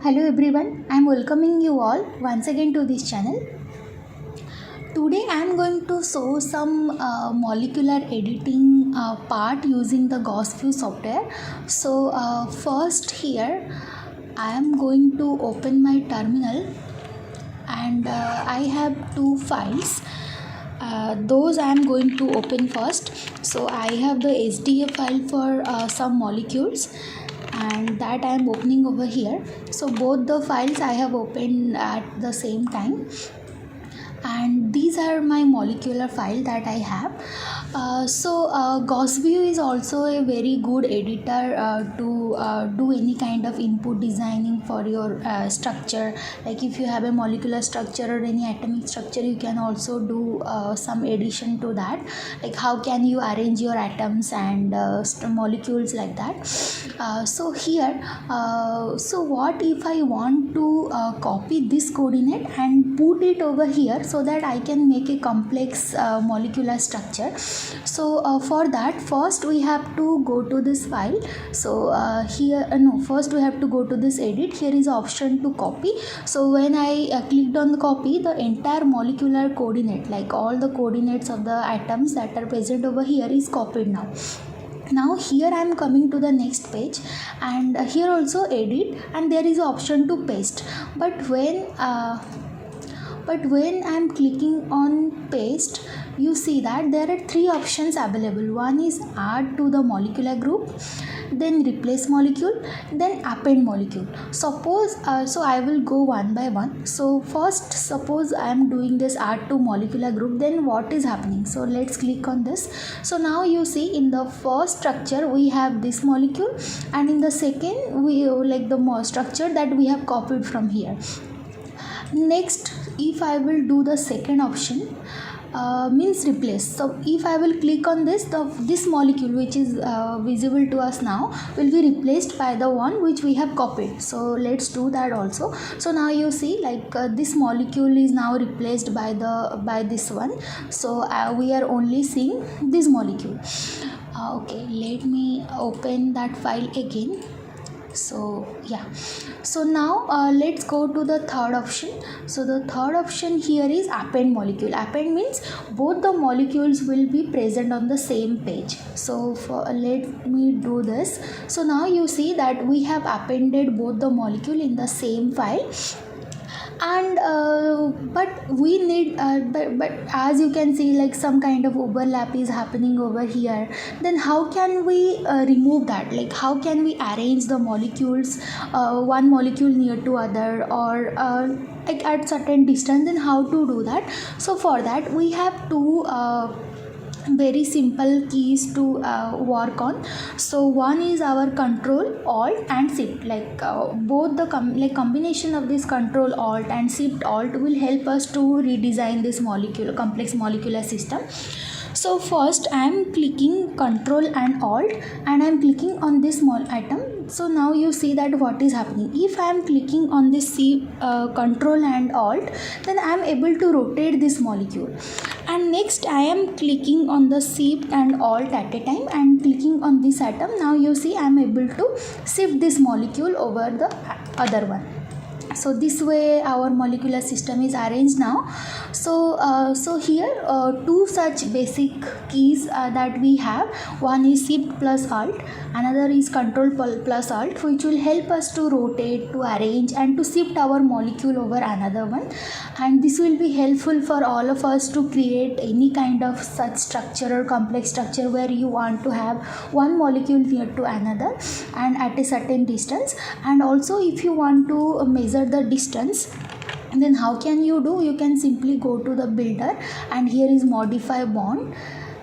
Hello everyone, I am welcoming you all once again to this channel. Today I am going to show some molecular editing part using the GaussView software. So first here I am going to open my terminal and I have two files. Those I am going to open first. So I have the SDA file for some molecules and that I am opening over here. So both the files I have opened at the same time, and these are my molecular file that I have. GaussView is also a very good editor to do any kind of input designing for your structure. Like if you have a molecular structure or any atomic structure, you can also do some addition to that, like how can you arrange your atoms and molecules like that. So what if I want to copy this coordinate and put it over here so that I can make a complex molecular structure. So for that, first we have to go to this file. So first we have to go to this edit. Here is the option to copy. So when I clicked on the copy, the entire molecular coordinate, like all the coordinates of the atoms that are present over here, is copied now. Now here I am coming to the next page, and here also edit, and there is an option to paste. But when I am clicking on paste, you see that there are three options available. One is add to the molecular group, then replace molecule, then append molecule. Suppose so I will go one by one. So first, suppose I am doing this add to molecular group, then what is happening? So let's click on this. So now you see in the first structure we have this molecule, and in the second we like the structure that we have copied from here. Next, if I will do the second option, means replace. So if I will click on this, this molecule which is visible to us now will be replaced by the one which we have copied. So let's do that also. So now you see like this molecule is now replaced by this one. So we are only seeing this molecule. Okay, let me open that file again. So now let's go to the third option. So the third option here is append molecule. Append means both the molecules will be present on the same page. So let me do this. So now you see that we have appended both the molecule in the same file, and but we need but as you can see, like some kind of overlap is happening over here. Then how can we remove that? Like how can we arrange the molecules, one molecule near to other, or like at certain distance? Then how to do that? So for that we have two very simple keys to work on. So one is our Ctrl Alt and Shift. Like both the combination of this Ctrl Alt and Shift Alt will help us to redesign this complex molecular system. So first I am clicking Ctrl and Alt, and I am clicking on this small atom. So now you see that what is happening. If I am clicking on this Ctrl and Alt, then I am able to rotate this molecule. And next I am clicking on the Shift and Alt at a time and clicking on this atom. Now you see I am able to shift this molecule over the other one. So this way our molecular system is arranged now. So here two such basic keys that we have. One is Shift plus Alt, another is Ctrl plus Alt, which will help us to rotate, to arrange, and to shift our molecule over another one. And this will be helpful for all of us to create any kind of such structure or complex structure where you want to have one molecule near to another and at a certain distance. And also if you want to measure the distance, then how can you do? You can simply go to the builder, and here is modify bond,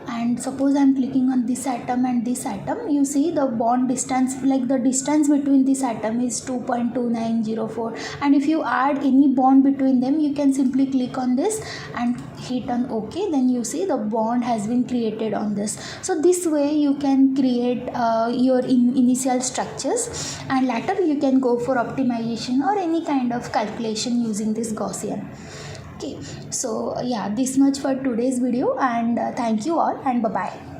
and suppose I am clicking on this atom and this atom. You see the bond distance, like the distance between this atom is 2.2904, and if you add any bond between them, you can simply click on this and hit on OK. Then you see the bond has been created on this. So this way you can create your initial structures, and later you can go for optimization or any kind of calculation using this Gaussian. Okay, so yeah, this much for today's video, and thank you all, and bye bye.